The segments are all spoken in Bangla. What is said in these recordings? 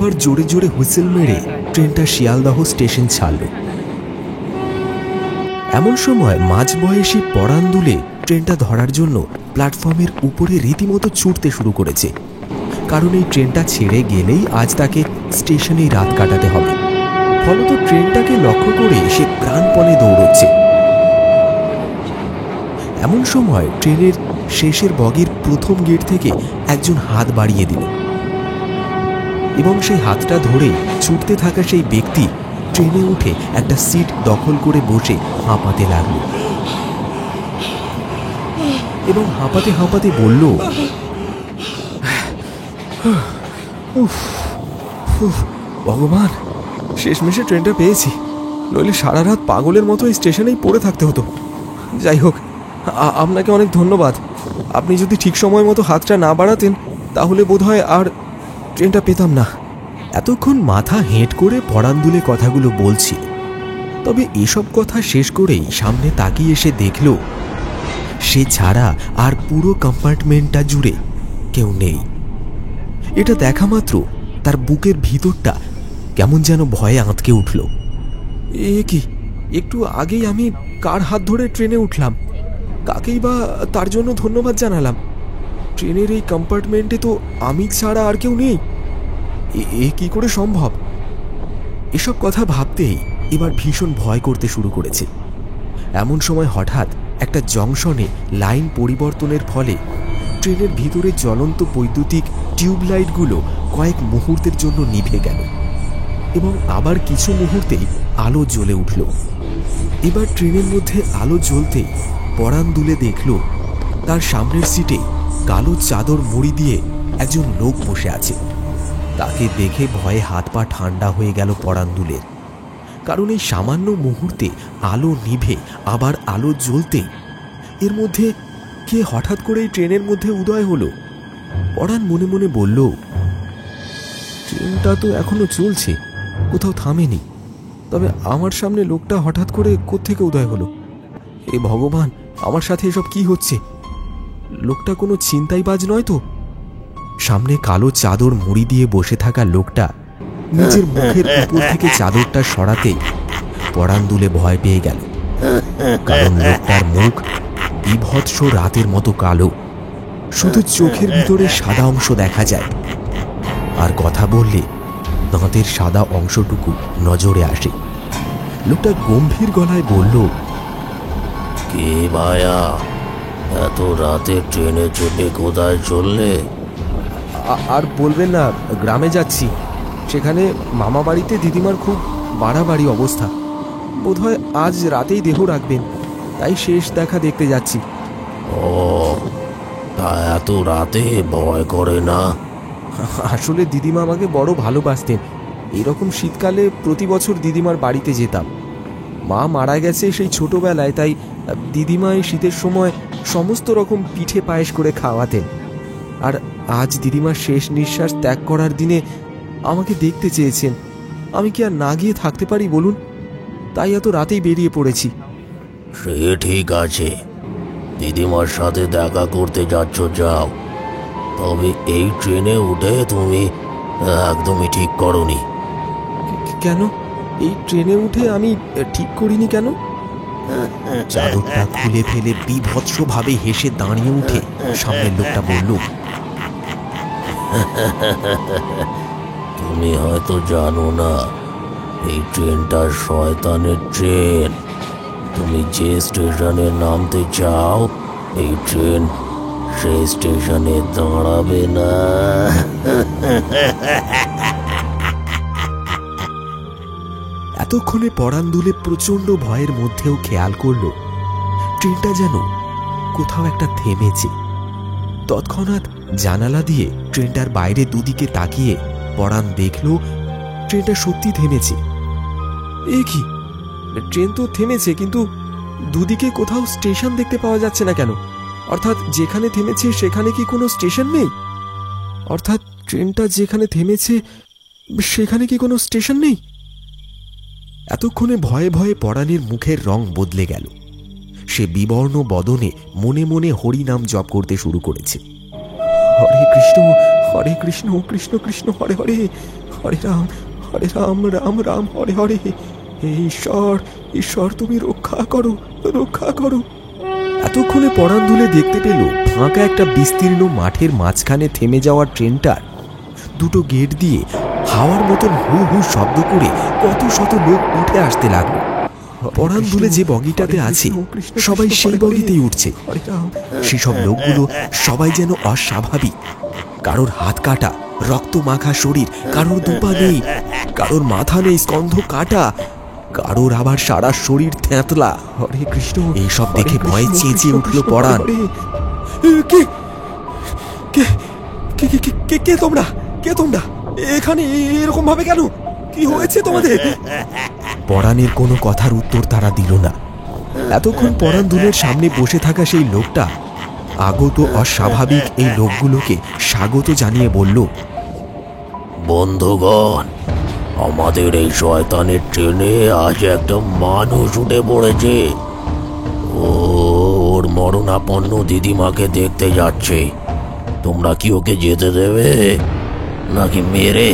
আবার জোরে জোরে হুইসেল মেরে ট্রেনটা শিয়ালদহ স্টেশন ছাড়ল। এমন সময় মাঝবয়সী পরাণ দুলে ট্রেনটা ধরার জন্য প্ল্যাটফর্মের উপরে রীতিমতো ছুটতে শুরু করেছে, কারণ এই ট্রেনটা ছেড়ে গেলেই আজ তাকে স্টেশনেই রাত কাটাতে হবে। ফলত ট্রেনটাকে লক্ষ্য করে সে প্রাণপণে দৌড়চ্ছে। এমন সময় ট্রেনের শেষের বগির প্রথম গেট থেকে একজন হাত বাড়িয়ে দিল এবং সেই হাতটা ধরে ছুটতে থাকা সেই ব্যক্তি ট্রেনে উঠে একটা সিট দখল করে বসে হাঁপাতে লাগলো এবং হাঁপাতে হাঁপাতে বলল, ভগবান, শেষমেশে ট্রেনটা পেয়েছি, নইলে সারা রাত পাগলের মতো এই স্টেশনেই পড়ে থাকতে হতো। যাই হোক, আপনাকে অনেক ধন্যবাদ। আপনি যদি ঠিক সময় মতো হাতটা না বাড়াতেন তাহলে বোধহয় আর ট্রেনটা পেতাম না। এতক্ষণ মাথা হেঁট করে পরাণ দুলে কথাগুলো বলছি, তবে এসব কথা শেষ করেই সামনে তাকিয়ে এসে দেখল সে ছাড়া আর পুরো কম্পার্টমেন্টটা জুড়ে কেউ নেই। এটা দেখা মাত্র তার বুকের ভিতরটা কেমন যেন ভয়ে আঁতকে উঠল। এ কি, একটু আগেই আমি কার হাত ধরে ট্রেনে উঠলাম, কাকেই বা তার জন্য ধন্যবাদ জানালাম? ট্রেনের এই কম্পার্টমেন্টে তো আমি ছাড়া আর কেউ নেই। এ কি করে সম্ভব? এসব কথা ভাবতেই এবার ভীষণ ভয় করতে শুরু করেছে। এমন সময় হঠাৎ একটা জংশনে লাইন পরিবর্তনের ফলে ট্রেনের ভিতরে জ্বলন্ত বৈদ্যুতিক টিউবলাইটগুলো কয়েক মুহূর্তের জন্য নিভে গেল এবং আবার কিছু মুহূর্তেই আলো জ্বলে উঠল। এবার ট্রেনের মধ্যে আলো জ্বলতেই পরাণ দুলে দেখল তার সামনের সিটে কালো চাদর মুড়ি দিয়ে একজন লোক বসে আছে। তাকে দেখে ভয়ে হাত পা ঠান্ডা হয়ে গেল পরাণ দুলের, কারণ এই সামান্য মুহূর্তে আলো নিভে আবার আলো জ্বলতে এর মধ্যে কে হঠাৎ করে এই ট্রেনের মধ্যে উদয় হলো। পরাণ মনে মনে বলল, ট্রেনটা তো এখনো চলছে, কোথাও থামেনি, তবে আমার সামনে লোকটা হঠাৎ করে কোত্থেকে উদয় হলো? এ ভগবান, আমার সাথে এসব কি হচ্ছে? লোকটা কোনো ছিনতাইবাজ নয় তো? সামনে কালো চাদর মুড়ি দিয়ে বসে থাকা লোকটা নিজের মুখের উপর থেকে চাদরটা সরাতে পরাণ দুলে ভয় পেয়ে গেল, কারণ লোকটার মুখ বিভৎস রাতের মতো কালো, শুধু চোখের ভিতরে সাদা অংশ দেখা যায়, আর কথা বললে দাঁতের সাদা অংশটুকু নজরে আসে। লোকটা গম্ভীর গলায় বলল, কে ভায়া, এত রাতে ট্রেনে চেপে কোথায় চললে? আর বলবেন না, গ্রামে যাচ্ছি, সেখানে মামা বাড়িতে দিদিমার খুব বাড়াবাড়ি অবস্থা, বোধহয় আজ রাতেই দেহ রাখবেন, তাই শেষ দেখা দেখতে যাচ্ছি। ও, তা এত রাতে ভয় করে না? আসলে দিদিমা আমাকে বড় ভালোবাসতেন, এরকম শীতকালে প্রতি বছর দিদিমার বাড়িতে যেতাম। মা মারা গেছে সেই ছোটবেলায়, তাই দিদিমা এই শীতের সময় সমস্ত রকম পিঠে পায়েস করে খাওয়াতেন। আর আজ দিদিমার শেষ নিঃশ্বাস ত্যাগ করার দিনে আমাকে দেখতে চেয়েছেন, আমি কি আর না গিয়ে থাকতে পারি বলুন? তাই এত রাতেই বেরিয়ে পড়েছি। সে ঠিক আছে, দিদিমার সাথে দেখা করতে যাচ্ছ যাও, তবে এই ট্রেনে উঠে তুমি একদমই ঠিক করনি। কেন? এই ট্রেনে উঠে আমি ঠিক করিনি কেন? চাদরটা খুলে ফেলে বিভৎসভাবে হেসে দাঁড়িয়ে উঠে সামনের লোকটা বলল, তুমি হয়তো জানো না, এই ট্রেনটা শয়তানের ট্রেন। তুমি যে স্টেশনে নামতে চাও এই ট্রেন সেই স্টেশনে দাঁড়াবে না। এতক্ষণে পরাণ দুলে প্রচন্ড ভয়ের মধ্যেও খেয়াল করল ট্রেনটা যেন কোথাও একটা থেমেছে। তৎক্ষণাৎ জানালা দিয়ে ট্রেনটার বাইরে দুদিকে তাকিয়ে পরাণ দেখল ট্রেনটা সত্যি থেমেছে। এ কি, ট্রেন তো থেমেছে, কিন্তু দুদিকে কোথাও স্টেশন দেখতে পাওয়া যাচ্ছে না কেন? অর্থাৎ যেখানে থেমেছে সেখানে কি কোনো স্টেশন নেই? অর্থাৎ ট্রেনটা যেখানে থেমেছে সেখানে কি কোনো স্টেশন নেই? এতক্ষণে ভয়ে ভয়ে পরাণের মুখের রং বদলে গেল। সে বিবর্ণ বদনে মনে মনে হরিনাম জপ করতে শুরু করেছে। হরে কৃষ্ণ কৃষ্ণ কৃষ্ণ হরে হরে, হরে রাম, হরে রাম, রাম রাম হরে হরে। হে ঈশ্বর, ঈশ্বর তুমি রক্ষা করো, রক্ষা করো। এতক্ষণে পরাণ দুলে দেখতে পেল ফাঁকা একটা বিস্তীর্ণ মাঠের মাঝখানে থেমে যাওয়া ট্রেনটার দুটো গেট দিয়ে হাওয়ার মতন হু হু শব্দ করে কত শত লোক উঠে আসতে লাগলো। পরাণ দুলে যে বগিটাতে আছে সবাই সেই বগিতেই উঠছে। সেসব লোকগুলো সবাই যেন অস্বাভাবিক। কারোর হাত কাটা, রক্ত মাখা শরীর, কারোর দুপা নেই, কারোর মাথা নেই, স্কন্ধ কাটা, কারোর আবার সারা শরীর থ্যাতলা। হরে কৃষ্ণ। এইসব দেখে ভয়ে চেঁচিয়ে উঠল পরাণ। কে কে কে কে কে কে তোমরা? কে তোমরা এখানে এরকম ভাবে কেন? কি হয়েছে তোমাদের? পরাণের কোনো কথার উত্তর তারা দিল না। এতক্ষণ পরাণ দুলের সামনে বসে থাকা সেই লোকটা আগত অস্বাভাবিক এই লোকগুলোকে স্বাগত জানিয়ে বলল, বন্ধুগণ, আমাদের এই শয়তানের ট্রেনে আজ একটা মানুষ উঠে পড়েছে। ওর মরণাপন্ন দিদিমাকে দেখতে যাচ্ছে। তোমরা কি ওকে যেতে দেবে নাকি মেরে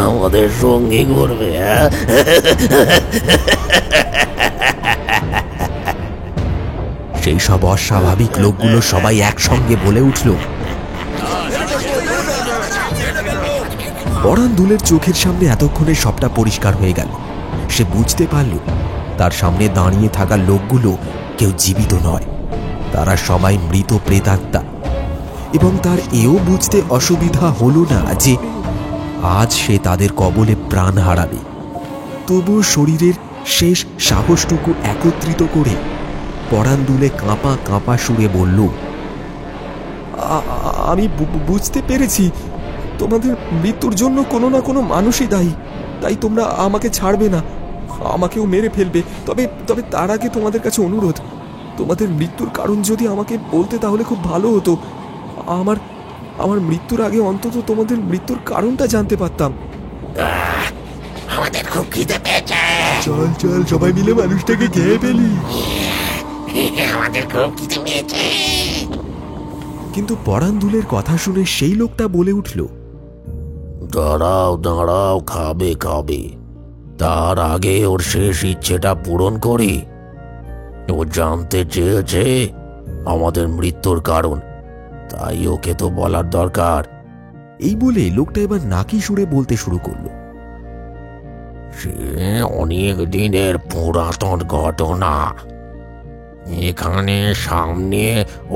আমাদের সঙ্গী করবে? সেই সব অস্বাভাবিক লোকগুলো সবাই একসঙ্গে বলে উঠল। পরাণ দুলের চোখের সামনে এতক্ষণে সবটা পরিষ্কার হয়ে গেল। সে বুঝতে পারল তার সামনে দাঁড়িয়ে থাকা লোকগুলো কেউ জীবিত নয়, তারা সবাই মৃত প্রেতাত্মা। এবং তার এও বুঝতে অসুবিধা হলো না যে আজ সে তাদের কবলে প্রাণ হারাবে। তবুও শরীরের শেষ সাহসটুকু একত্রিত করে পরাণ দুলে কাঁপা কাঁপা সুরে বলল, আমি বুঝতে পেরেছি তোমাদের মৃত্যুর জন্য কোনো না কোনো মানুষই দায়ী, তাই তোমরা আমাকে ছাড়বে না, আমাকেও মেরে ফেলবে। তবে তবে তার আগে তোমাদের কাছে অনুরোধ, তোমাদের মৃত্যুর কারণ যদি আমাকে বলতে তাহলে খুব ভালো হতো। আমার আমার মৃত্যুর আগে অন্তত তোমাদের মৃত্যুর কারণটা জানতে পারতাম। আমাদের খুব খিদে পেয়েছে, চল চল সবাই মিলে মানুষটাকে খেয়ে ফেলি। আমাদের খুব খিদে পেয়েছে। কিন্তু পরাণ দুলের কথা শুনে সেই লোকটা বলে উঠল, দাঁড়াও দাঁড়াও, খাবে খাবে, তার আগে ওর শেষ ইচ্ছেটা পূরণ করি। ও জানতে চেয়েছে আমাদের মৃত্যুর কারণ, তাই ওকে তো বলার দরকার। এই বলে লোকটা এবার নাকি সুরে বলতে শুরু করলো, সে অনেক দিনের পুরাতন ঘটনা। এখানে সামনে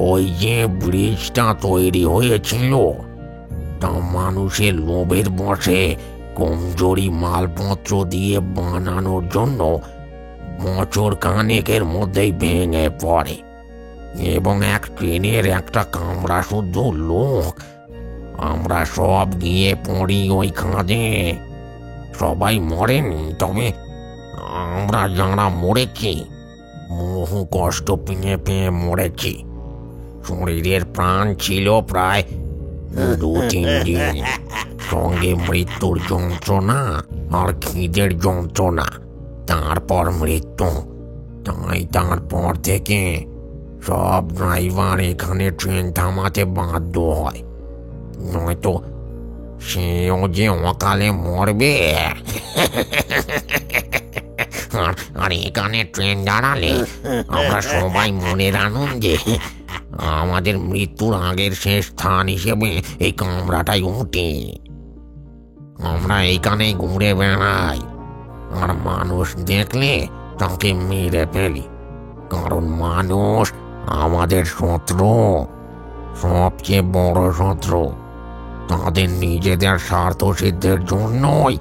ওই যে ব্রিজটা তৈরি হয়েছিল, তা মানুষের লোভের বশে কমজোরি মালপত্র দিয়ে বানানোর জন্য বছর কানেকের মধ্যেই ভেঙে পড়ে এবং এক ট্রেনের একটা কামরা শুদ্ধ লোক আমরা সব গিয়ে পড়ি ওই খাঁজে। সবাই মরেনি, তবে আমরা যারা মরেছি বহু কষ্ট পেয়ে পেয়ে মরেছি। শরীরের প্রাণ ছিল প্রায় 2-3 দিন, সঙ্গে মৃত্যুর যন্ত্রণা আর খিদের যন্ত্রণা, তারপর মৃত্যু। তাই তারপর থেকে সব ড্রাইভার এখানে ট্রেন থামাতে বাধ্য হয়, নয়তো সেও যে অকালে মরবে। আর এখানে ট্রেন দাঁড়ালে আমরা সবাই মনের আনন্দে আমাদের মৃত্যুর আগের শেষ স্থান হিসেবে এই কামরাটাই উঠি। আমরা এইখানেই ঘুরে বেড়াই, আর মানুষ দেখলে তাকে মেরে ফেলি, কারণ মানুষ আমাদের শত্রু, সবচেয়ে বড় শত্রু। তাদের নিজেদের স্বার্থ সিদ্ধের জন্যই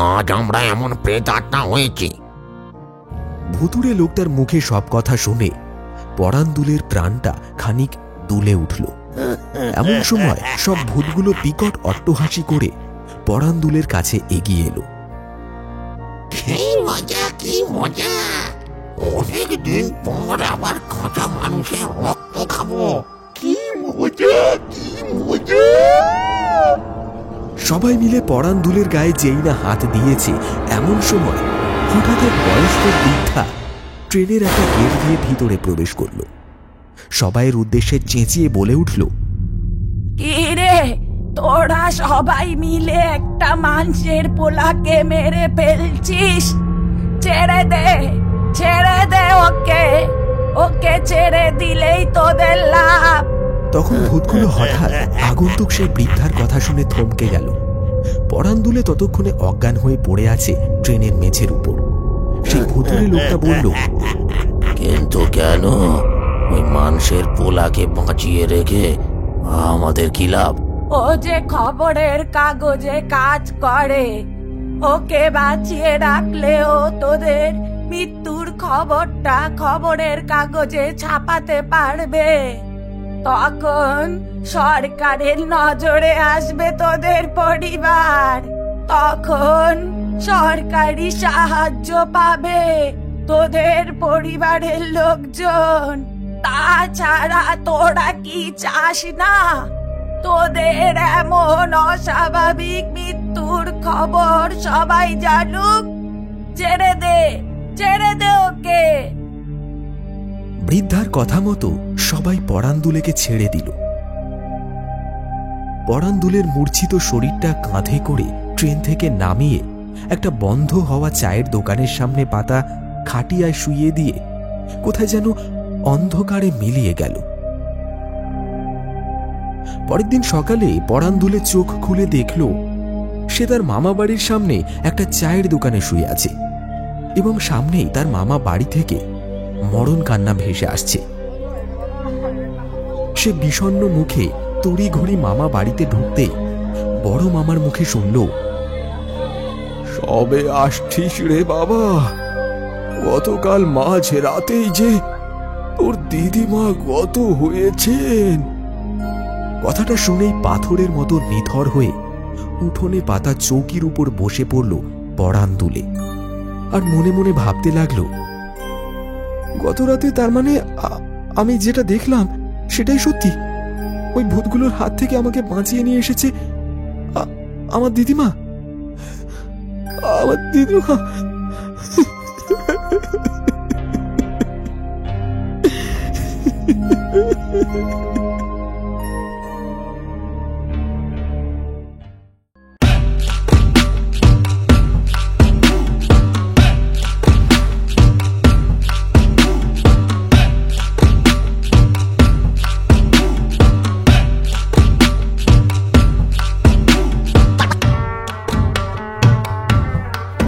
আজ আমরা এমন প্রেতাত্মা হয়েছি। ভুতুড়ে লোকটার মুখে সব কথা শুনে পরাণ দুলের প্রাণটা খানিক দুলে উঠল। এমন সময় সব ভূতগুলো বিকট অট্টহাসি করে পরাণ দুলের কাছে এগিয়ে এলো। কি মজা, কি মজা! অনেক দিন পর আবার কাঁচা মানুষের রক্ত খাবো। কি মজা, কি মজা! সবাই মিলে পরাণ দুলের গায়ে যেই না হাত দিয়েছে, এমন সময় হঠাৎ এক বয়স্ক বৃদ্ধা ট্রেনের একটা গেট দিয়ে ভিতরে প্রবেশ করল। সবাইয়ের উদ্দেশ্যে চেঁচিয়ে বলে উঠল, কি রে, তোরা সবাই মিলে একটা মানুষের পোলাকে মেরে ফেলছিস। ছেড়ে দে, ছেড়ে দে ওকে, ওকে ছেড়ে দিলেই তোদের লাভ। তখন ভূতগুলো হঠাৎ আগন্তুক সেই বৃদ্ধার কথা শুনে থমকে গেল। পরাণ দুলে ততক্ষণে অজ্ঞান হয়ে পড়ে আছে ট্রেনের মেঝের উপর। সেই ভুতুড়ে লোকটা বলল, কিন্তু কেন? ওই মানুষের পোলাকে বাঁচিয়ে রেখে আমাদের কি লাভ? ও যে খবরের কাগজে কাজ করে, ওকে বাঁচিয়ে রাখলেও তোদের মৃত্যুর খবরটা খবরের কাগজে ছাপাতে পারবে। তখন সরকারের নজরে আসবে তোদের পরিবার, তখন সরকারি সাহায্য পাবে তোদের পরিবারের লোকজন। তাছাড়া তোরা কি চাস না তোদের এমন অস্বাভাবিক মৃত্যুর খবর সবাই জানুক? ছেড়ে দে, ছেড়ে দে ওকে। বৃদ্ধার কথা মতো সবাই পরাণ দুলেকে ছেড়ে দিল। পরাণ দুলের মূর্ছিত শরীরটা কাঁধে করে ট্রেন থেকে নামিয়ে একটা বন্ধ হওয়া চায়ের দোকানের সামনে পাতা খাটিয়ায় শুইয়ে দিয়ে কোথায় যেন অন্ধকারে মিলিয়ে গেল। পরের দিন সকালে পরাণ দুলে চোখ খুলে দেখল সে তার মামা বাড়ির সামনে একটা চায়ের দোকানে শুয়ে আছে এবং সামনেই তার মামা বাড়ি থেকে মরণ কান্না ভেসে আসছে। সে বিষণ্ণ মুখে তড়িঘড়ি মামা বাড়িতে ঢুকতেই বড় মামার মুখে শুনল, সবে আসছিস রে বাবা? গতকাল মাঝ রাতেই যে তোর দিদিমা গত হয়েছেন। কথাটা শুনেই পাথরের মতো নিথর হয়ে উঠোনে পাতা চৌকির উপর বসে পড়ল পরাণ দুলে, আর মনে মনে ভাবতে লাগলো, গত রাতে তার মানে আমি যেটা দেখলাম সেটাই সত্যি। ওই ভূতগুলোর হাত থেকে আমাকে বাঁচিয়ে নিয়ে এসেছে আমার দিদিমা। আমার দিদিমা